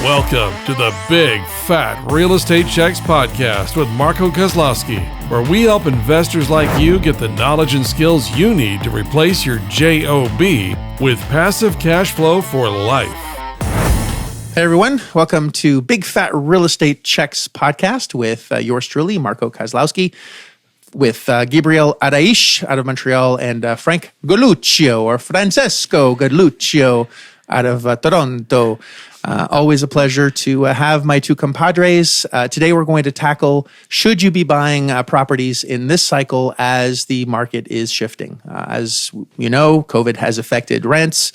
Welcome to the Big Fat Real Estate Checks podcast with Marco Kozlowski, where we help investors like you get the knowledge and skills you need to replace your JOB with passive cash flow for life. Hey everyone, welcome to Big Fat Real Estate Checks podcast with yours truly, Marco Kozlowski, with Gabriel Araish out of Montreal and Frank Goluccio or Francesco Goluccio out of Toronto. Always a pleasure to have my two compadres. Today we're going to tackle, should you be buying properties in this cycle as the market is shifting? As you know, COVID has affected rents.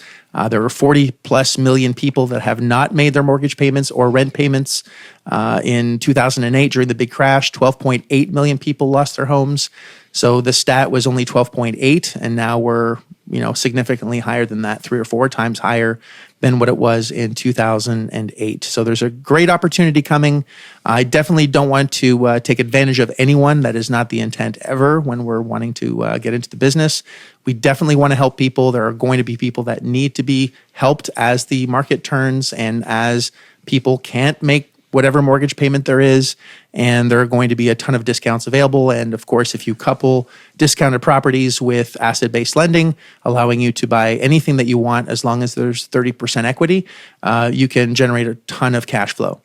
There are 40 plus million people that have not made their mortgage payments or rent payments. In 2008, during the big crash, 12.8 million people lost their homes. So the stat was only 12.8, and now we're significantly higher than that, 3 or 4 times higher than what it was in 2008. So there's a great opportunity coming. I definitely don't want to take advantage of anyone. That is not the intent ever when we're wanting to get into the business. We definitely want to help people. There are going to be people that need to be helped as the market turns and as people can't make whatever mortgage payment there is, and there are going to be a ton of discounts available. And of course, if you couple discounted properties with asset-based lending, allowing you to buy anything that you want as long as there's 30% equity, you can generate a ton of cash flow.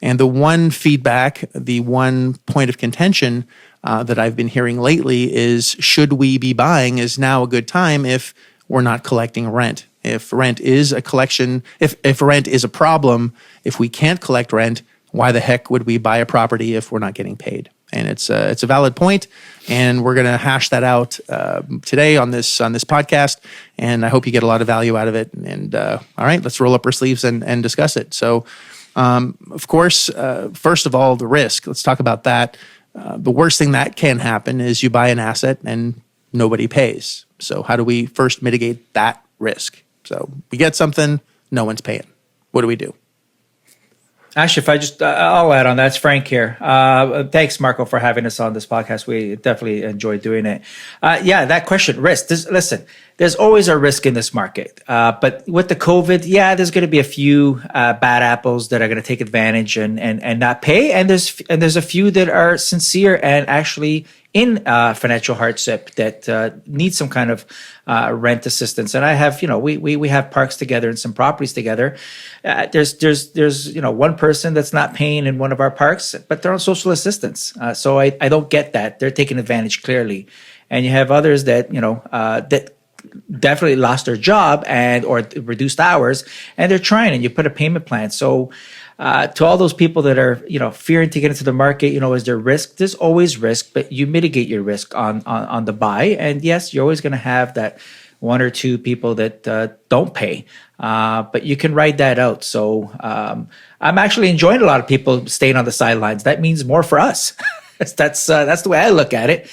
And the one feedback, the one point of contention that I've been hearing lately is, should we be buying? Is now a good time if we're not collecting rent? If rent is a collection, if rent is a problem, if we can't collect rent, why the heck would we buy a property if we're not getting paid? And it's a valid point, and we're going to hash that out today on this podcast. And I hope you get a lot of value out of it. And all right, let's roll up our sleeves and discuss it. So, of course, first of all, the risk. Let's talk about that. The worst thing that can happen is you buy an asset and nobody pays. So how do we first mitigate that risk? So we get something, no one's paying. What do we do? Actually, I'll add on that. It's Frank here. Thanks, Marco, for having us on this podcast. We definitely enjoy doing it. That question, risk. Listen, there's always a risk in this market. But with the COVID, there's going to be a few bad apples that are going to take advantage and not pay. And there's a few that are sincere and actually in financial hardship that need some kind of rent assistance. And I have, we have parks together and some properties together. There's one person that's not paying in one of our parks, but they're on social assistance. So I don't get that. They're taking advantage clearly. And you have others that, that definitely lost their job or reduced hours, and they're trying, and you put a payment plan. So to all those people that are, fearing to get into the market, is there risk? There's always risk, but you mitigate your risk on the buy. And yes, you're always going to have that one or two people that don't pay, but you can ride that out. So I'm actually enjoying a lot of people staying on the sidelines. That means more for us. That's the way I look at it.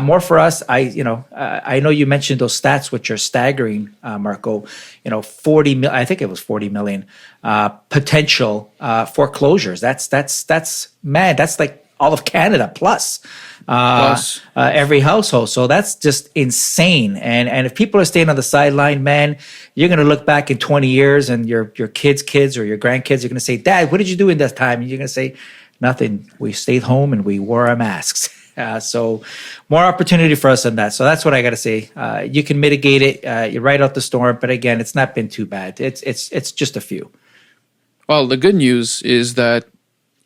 More for us. I know you mentioned those stats, which are staggering, Marco. 40 million. I think it was 40 million potential foreclosures. That's like all of Canada plus every household. So that's just insane. And if people are staying on the sideline, man, you're going to look back in 20 years, and your kids or your grandkids are going to say, "Dad, what did you do in that time?" And you're going to say, "Nothing. We stayed home and we wore our masks." So more opportunity for us on that. So that's what I got to say. You can mitigate it. You ride out the storm, but again, it's not been too bad. It's just a few. Well, the good news is that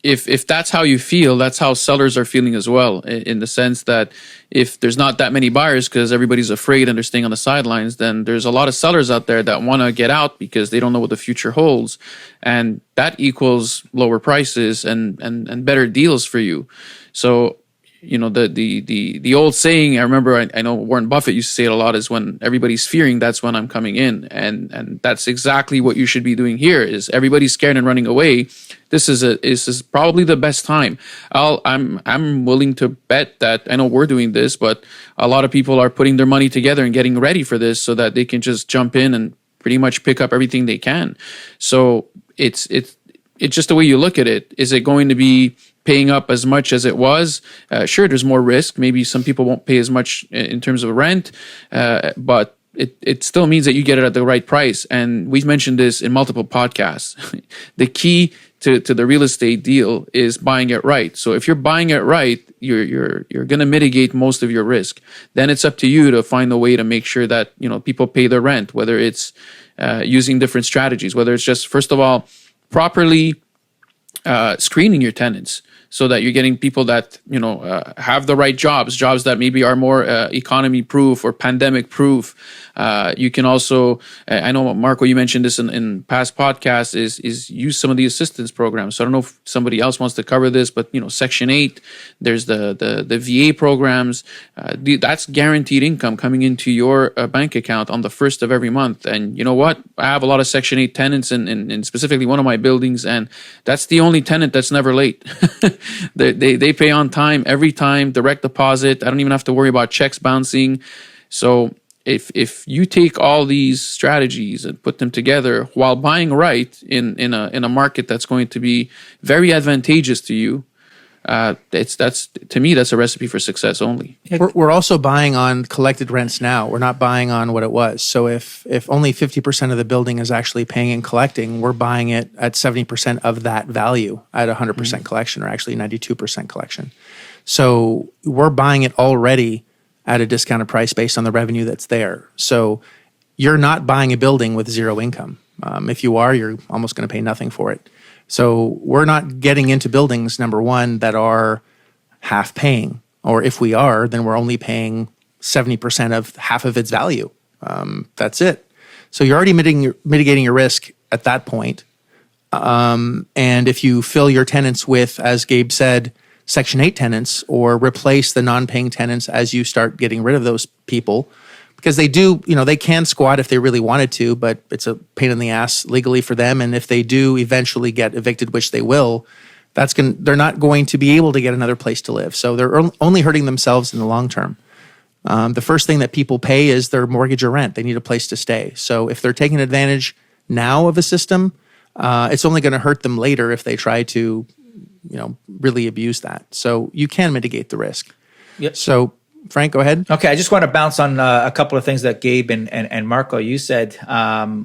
if that's how you feel, that's how sellers are feeling as well, in the sense that if there's not that many buyers because everybody's afraid and they're staying on the sidelines, then there's a lot of sellers out there that want to get out because they don't know what the future holds. And that equals lower prices and better deals for you. So, the old saying, I remember, I know Warren Buffett used to say it a lot, is when everybody's fearing, that's when I'm coming in. And that's exactly what you should be doing here. Is everybody's scared and running away. This is probably the best time. I'm willing to bet that, I know we're doing this, but a lot of people are putting their money together and getting ready for this so that they can just jump in and pretty much pick up everything they can. So it's just the way you look at it. Is it going to be paying up as much as it was? Sure, there's more risk. Maybe some people won't pay as much in terms of rent, but it still means that you get it at the right price. And we've mentioned this in multiple podcasts. The key to the real estate deal is buying it right. So if you're buying it right, you're going to mitigate most of your risk. Then it's up to you to find a way to make sure that, people pay their rent, whether it's using different strategies, whether it's just, first of all, properly screening your tenants, so that you're getting people that have the right jobs that maybe are more economy proof or pandemic proof. You can also, I know Marco, you mentioned this in past podcasts, is use some of the assistance programs. So I don't know if somebody else wants to cover this, but Section 8, there's the VA programs. That's guaranteed income coming into your bank account on the first of every month. And you know what? I have a lot of Section 8 tenants in specifically one of my buildings, and that's the only tenant that's never late. They pay on time every time, direct deposit. I don't even have to worry about checks bouncing. So if you take all these strategies and put them together while buying right in a market that's going to be very advantageous to you, to me that's a recipe for success only. We're also buying on collected rents now. We're not buying on what it was. So if only 50% of the building is actually paying and collecting, we're buying it at 70% of that value at 100% collection, or actually 92% collection. So we're buying it already at a discounted price based on the revenue that's there. So you're not buying a building with zero income. If you are, you're almost going to pay nothing for it. So we're not getting into buildings, number one, that are half paying. Or if we are, then we're only paying 70% of half of its value. That's it. So you're already mitigating your risk at that point. And if you fill your tenants with, as Gabe said, Section 8 tenants, or replace the non-paying tenants as you start getting rid of those people, because they do, they can squat if they really wanted to, but it's a pain in the ass legally for them. And if they do eventually get evicted, which they will, they're not going to be able to get another place to live. So they're only hurting themselves in the long term. The first thing that people pay is their mortgage or rent. They need a place to stay. So if they're taking advantage now of a system, it's only going to hurt them later if they try to, really abuse that. So you can mitigate the risk. Yep. So Frank, go ahead. Okay, I just want to bounce on a couple of things that Gabe and Marco, you said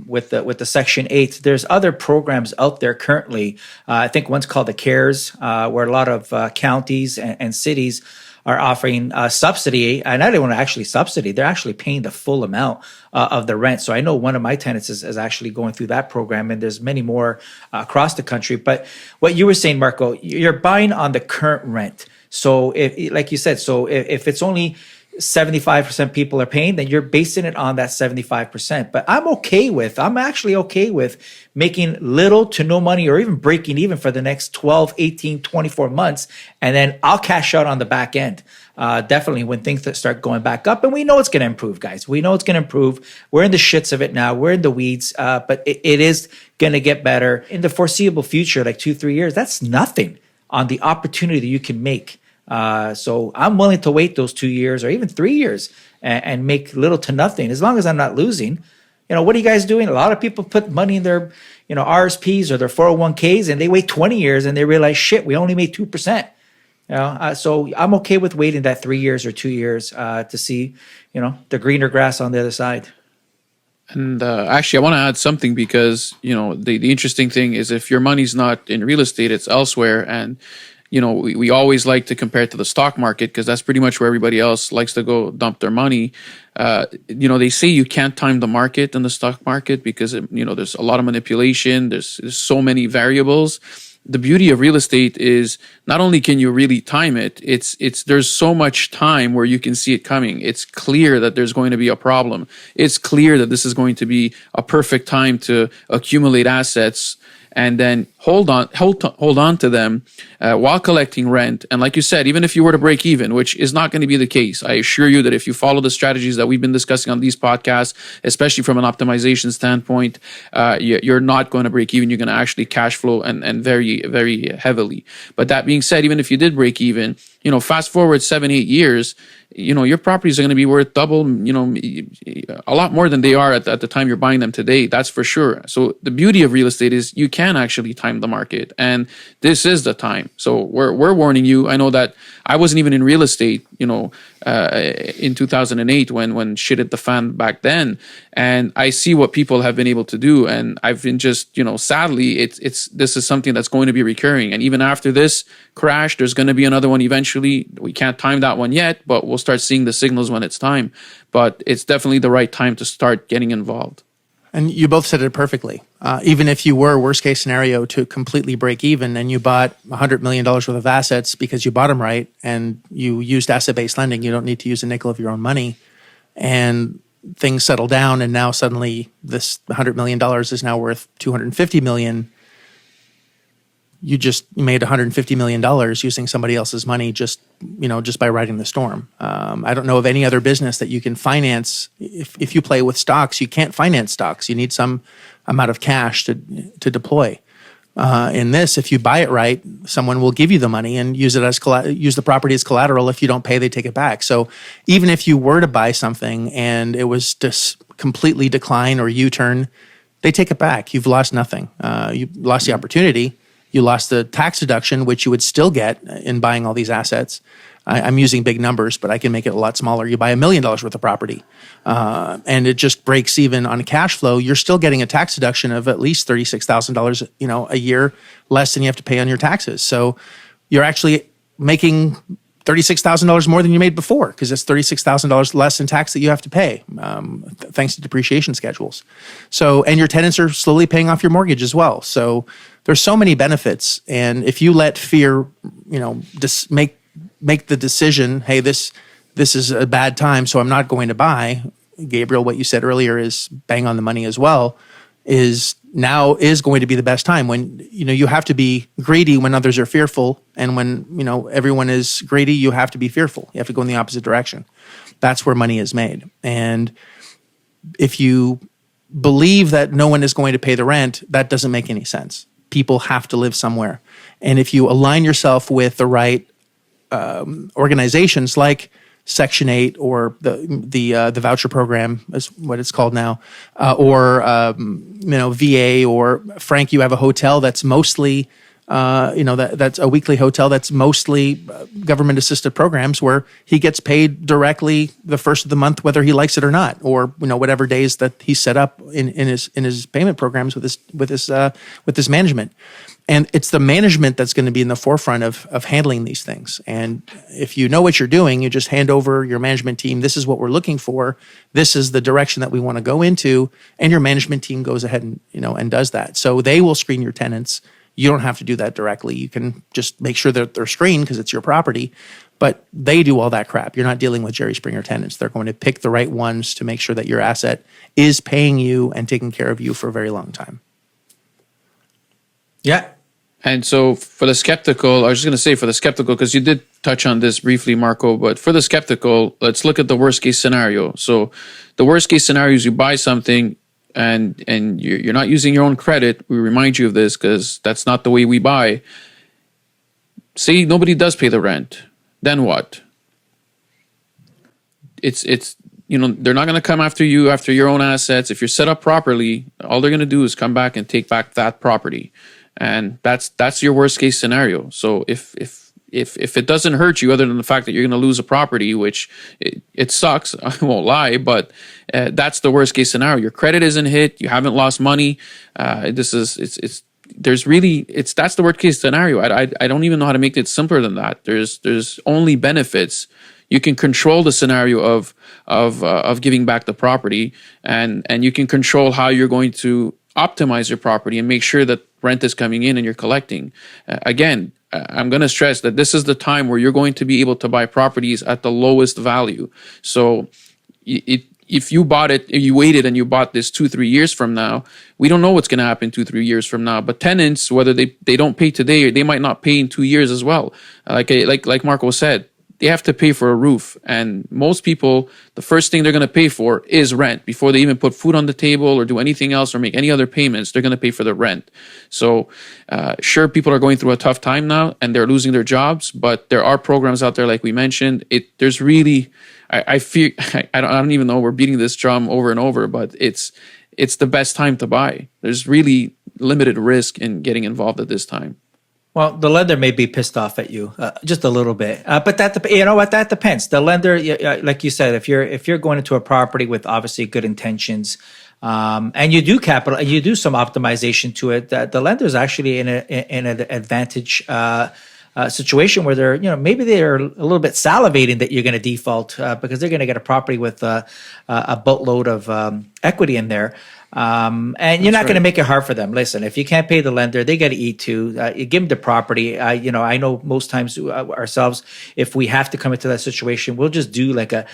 with the Section 8. There's other programs out there currently. I think one's called the CARES, where a lot of counties and cities are offering subsidy, and I don't want to actually subsidy. They're actually paying the full amount of the rent. So I know one of my tenants is actually going through that program, and there's many more across the country. But what you were saying, Marco, you're buying on the current rent. So if, like you said, if it's only 75% people are paying, then you're basing it on that 75%. But I'm actually okay with making little to no money, or even breaking even for the next 12, 18, 24 months. And then I'll cash out on the back end. Definitely when things start going back up. And we know it's going to improve, guys. We know it's going to improve. We're in the shits of it now. We're in the weeds. But it is going to get better in the foreseeable future, like 2-3 years. That's nothing on the opportunity that you can make. So I'm willing to wait those 2 years or even 3 years and make little to nothing, as long as I'm not losing. What are you guys doing? A lot of people put money in their, RSPs or their 401ks, and they wait 20 years and they realize, shit, we only made 2%. So I'm okay with waiting that 3 years or 2 years to see, the greener grass on the other side. And actually, I want to add something, because, the interesting thing is, if your money's not in real estate, it's elsewhere. And we always like to compare it to the stock market, because that's pretty much where everybody else likes to go dump their money. They say you can't time the market in the stock market because, there's a lot of manipulation. There's so many variables. The beauty of real estate is not only can you really time it, there's so much time where you can see it coming. It's clear that there's going to be a problem. It's clear that this is going to be a perfect time to accumulate assets, and then hold on to them while collecting rent. And like you said, even if you were to break even, which is not going to be the case, I assure you that if you follow the strategies that we've been discussing on these podcasts, especially from an optimization standpoint, you're not going to break even. You're going to actually cash flow and very, very heavily. But that being said, even if you did break even, fast forward 7-8 years, your properties are going to be worth double, a lot more than they are at the time you're buying them today. That's for sure. So the beauty of real estate is you can actually time time the market, and this is the time. So we're warning you. I know that I wasn't even in real estate, in 2008 when shit hit the fan back then, and I see what people have been able to do, and I've been just, sadly, this is something that's going to be recurring, and even after this crash, there's going to be another one eventually. We can't time that one yet, but we'll start seeing the signals when it's time. But it's definitely the right time to start getting involved. And you both said it perfectly. Even if you were, worst case scenario, to completely break even and you bought $100 million worth of assets because you bought them right and you used asset-based lending, you don't need to use a nickel of your own money, and things settle down and now suddenly this $100 million is now worth $250 million. You just made $150 million using somebody else's money just by riding the storm. I don't know of any other business that you can finance. If you play with stocks, you can't finance stocks. You need some amount of cash to deploy. In this, if you buy it right, someone will give you the money and use the property as collateral. If you don't pay, they take it back. So even if you were to buy something and it was just completely decline or U-turn, they take it back. You've lost nothing. You lost the opportunity. You lost the tax deduction, which you would still get in buying all these assets. I'm using big numbers, but I can make it a lot smaller. You buy $1 million worth of property, and it just breaks even on cash flow. You're still getting a tax deduction of at least $36,000, a year less than you have to pay on your taxes. So you're actually making $36,000 more than you made before, because it's $36,000 less in tax that you have to pay, thanks to depreciation schedules. So, and your tenants are slowly paying off your mortgage as well. So there's so many benefits. And if you let fear, make the decision, hey, this is a bad time, so I'm not going to buy. Gabriel, what you said earlier is bang on the money as well. Now is going to be the best time when you have to be greedy when others are fearful, and when everyone is greedy, you have to be fearful. You have to go in the opposite direction. That's where money is made. And if you believe that no one is going to pay the rent, that doesn't make any sense. People have to live somewhere, and if you align yourself with the right organizations like Section 8 or the voucher program is what it's called now, or VA, or Frank, you have a hotel that's mostly that's a weekly hotel that's mostly government assisted programs where he gets paid directly the first of the month whether he likes it or not, or whatever days that he set up in his payment programs with his management. And it's the management that's going to be in the forefront of handling these things. And if you know what you're doing, you just hand over your management team. This is what we're looking for. This is the direction that we want to go into. And your management team goes ahead and does that. So they will screen your tenants. You don't have to do that directly. You can just make sure that they're screened because it's your property. But they do all that crap. You're not dealing with Jerry Springer tenants. They're going to pick the right ones to make sure that your asset is paying you and taking care of you for a very long time. Yeah. And so for the skeptical, I was just going to say for the skeptical, because you did touch on this briefly, Marco, but for the skeptical, let's look at the worst case scenario. So the worst case scenario is you buy something and you're not using your own credit. We remind you of this because that's not the way we buy. Say nobody does pay the rent. Then what? It's they're not going to come after you after your own assets. If you're set up properly, all they're going to do is come back and take back that property. And that's your worst case scenario. So if it doesn't hurt you, other than the fact that you're going to lose a property, which it sucks, I won't lie, but that's the worst case scenario. Your credit isn't hit. You haven't lost money. That's the worst case scenario. I don't even know how to make it simpler than that. There's only benefits. You can control the scenario of giving back the property, and you can control how you're going to optimize your property and make sure that rent is coming in and you're collecting. Again, I'm going to stress that this is the time where you're going to be able to buy properties at the lowest value. So if you bought it, if you waited and you bought this 2-3 years from now, we don't know what's going to happen 2-3 years from now. But tenants, whether they don't pay today, they might not pay in 2 years as well. Like Marco said, they have to pay for a roof. And most people, the first thing they're going to pay for is rent. Before they even put food on the table or do anything else or make any other payments, they're going to pay for the rent. So sure, people are going through a tough time now and they're losing their jobs, but there are programs out there like we mentioned. There's really, I fear, I don't even know, we're beating this drum over and over, but it's the best time to buy. There's really, limited risk in getting involved at this time. Well, the lender may be pissed off at you just a little bit, but you know what? That depends. The lender, like you said, if you're going into a property with obviously good intentions, and you do some optimization to it, that the lender is actually in an advantage situation where maybe they're a little bit salivating that you're going to default because they're going to get a properity with a boatload of equity in there. And you're not going to make it hard for them. Listen, if you can't pay the lender, they got to eat too. You give them the property. I know most times ourselves, if we have to come into that situation, we'll just do like a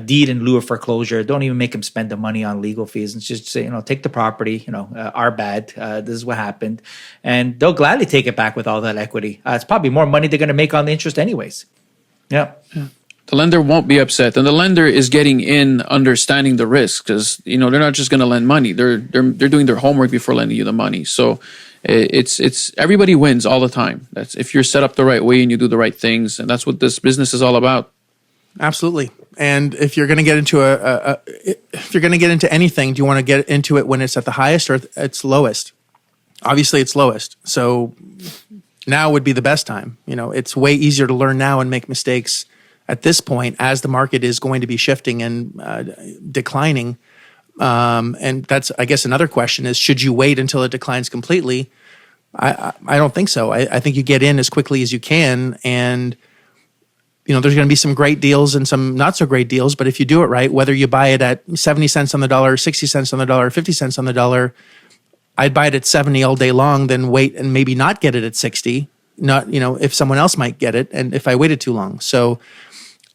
deed in lieu of foreclosure. Don't even make them spend the money on legal fees, and just say, take the property. Our bad. This is what happened, and they'll gladly take it back with all that equity. It's probably more money they're going to make on the interest, anyways. Yeah. The lender won't be upset, and the lender is getting in, understanding the risk, because they're not just going to lend money. They're doing their homework before lending you the money. So it's everybody wins all the time. That's if you're set up the right way and you do the right things, and that's what this business is all about. Absolutely. And if you're going to get into if you're going to get into anything, do you want to get into it when it's at the highest or its lowest? Obviously, it's lowest. So now would be the best time. It's way easier to learn now and make mistakes at this point, as the market is going to be shifting and declining. And that's, I guess, another question is, should you wait until it declines completely? I don't think so. I think you get in as quickly as you can. And, there's going to be some great deals and some not so great deals. But if you do it right, whether you buy it at 70 cents on the dollar, 60 cents on the dollar, 50 cents on the dollar, I'd buy it at 70 all day long, then wait and maybe not get it at 60. Not, if someone else might get it and if I waited too long. So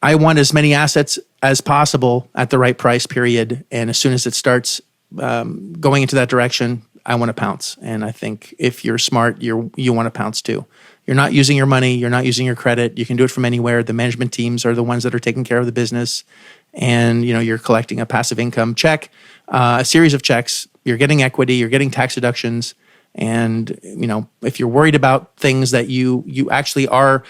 I want as many assets as possible at the right price period. And as soon as it starts going into that direction, I want to pounce. And I think if you're smart, you want to pounce too. You're not using your money. You're not using your credit. You can do it from anywhere. The management teams are the ones that are taking care of the business. And, you're collecting a passive income check, a series of checks. You're getting equity. You're getting tax deductions. And, if you're worried about things that you actually are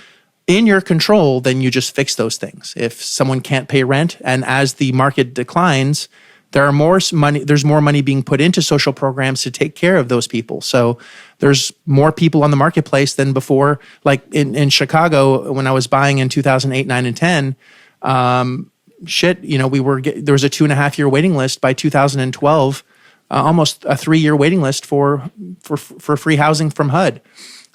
in your control, then you just fix those things. If someone can't pay rent, and as the market declines, there's more money being put into social programs to take care of those people. So there's more people on the marketplace than before. Like in Chicago, when I was buying in 2008, 9, and 10, there was a 2.5 year waiting list by 2012, almost a 3 year waiting list for free housing from HUD.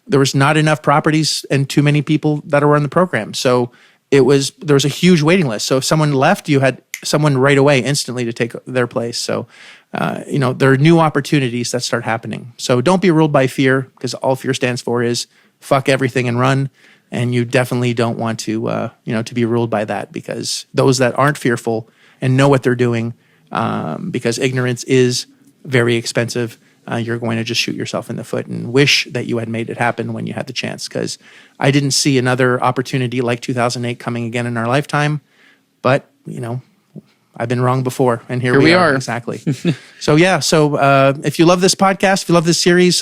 There was not enough properties and too many people that were in the program. So there was a huge waiting list. So if someone left, you had someone right away instantly to take their place. So, there are new opportunities that start happening. So don't be ruled by fear, because all fear stands for is fuck everything and run. And you definitely don't want to be ruled by that, because those that aren't fearful and know what they're doing, because ignorance is very expensive, you're going to just shoot yourself in the foot and wish that you had made it happen when you had the chance. Because I didn't see another opportunity like 2008 coming again in our lifetime. But, I've been wrong before, and here we are. Exactly. So if you love this podcast, if you love this series,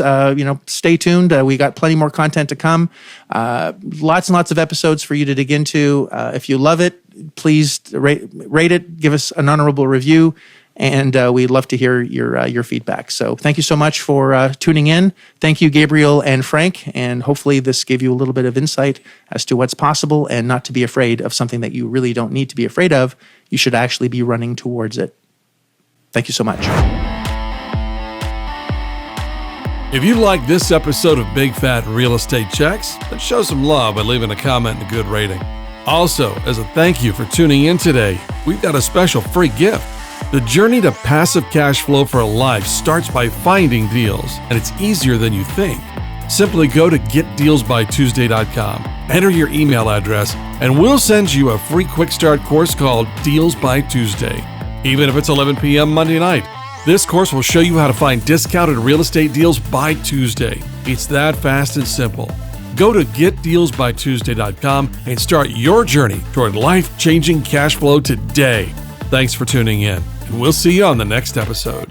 stay tuned. We got plenty more content to come. Lots and lots of episodes for you to dig into. If you love it, please rate it, give us an honorable review. And we'd love to hear your feedback. So thank you so much for tuning in. Thank you, Gabriel and Frank. And hopefully this gave you a little bit of insight as to what's possible, and not to be afraid of something that you really don't need to be afraid of. You should actually be running towards it. Thank you so much. If you like this episode of Big Fat Real Estate Checks, then show some love by leaving a comment and a good rating. Also, as a thank you for tuning in today, we've got a special free gift. The journey to passive cash flow for life starts by finding deals, and it's easier than you think. Simply go to getdealsbytuesday.com, enter your email address, and we'll send you a free quick start course called Deals by Tuesday. Even if it's 11 p.m. Monday night, this course will show you how to find discounted real estate deals by Tuesday. It's that fast and simple. Go to getdealsbytuesday.com and start your journey toward life-changing cash flow today. Thanks for tuning in, and we'll see you on the next episode.